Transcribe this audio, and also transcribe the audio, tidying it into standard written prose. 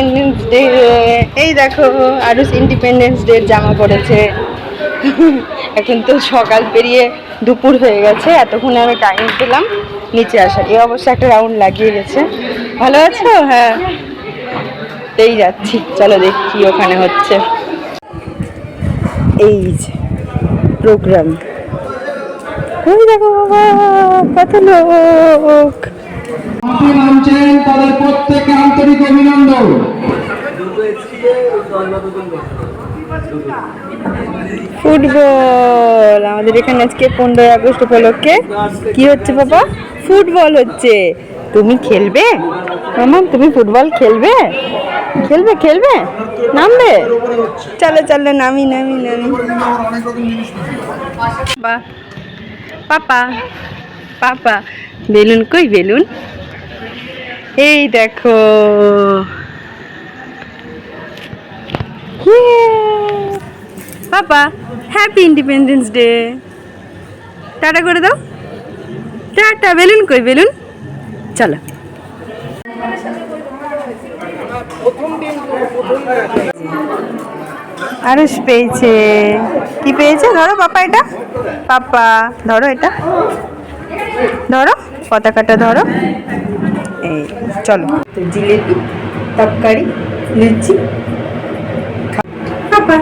Independence day. এই দেখো Aarush independence day জামা পড়েছে। এখন তো সকাল পেরিয়ে দুপুর হয়ে গেছে, এতক্ষণে আমি টাইম পেলাম নিচে আসার। এই অবশ্য একটা রাউন্ড লাগিয়ে গেছে। ভালো আছো? হ্যাঁ, এই যাচ্ছি, চলো দেখি ওখানে হচ্ছে। এই যে প্রোগ্রাম, ওই দেখো বাবা কত লোক। নামছেন তাদের প্রত্যেককে আন্তরিক অভিনন্দন। ফুটবল আমাদের এখানে আজকে 15ই আগস্ট উপলক্ষে কি হচ্ছে বাবা? ফুটবল হচ্ছে। তুমি খেলবে মামা? তুমি ফুটবল খেলবে? খেলবে খেলবে নামবে? চলো চলো, নামি নামি নামি। বাহ, পাপা পাপা বেলুন কই বেলুন? এই দেখো, পাপা হ্যাপি ইন্ডিপেন্ডেন্স ডে। টাটা করে দাও, টাটা। বেলুন কই বেলুন? চলো। আরুষ পেয়েছে। কি পেয়েছে? ধরো পাপা, এটা পাপা ধরো, এটা ধরো, পতাকাটা ধরো। এই চলো, জিলেবি, তরকারি, লুচি, পাপা।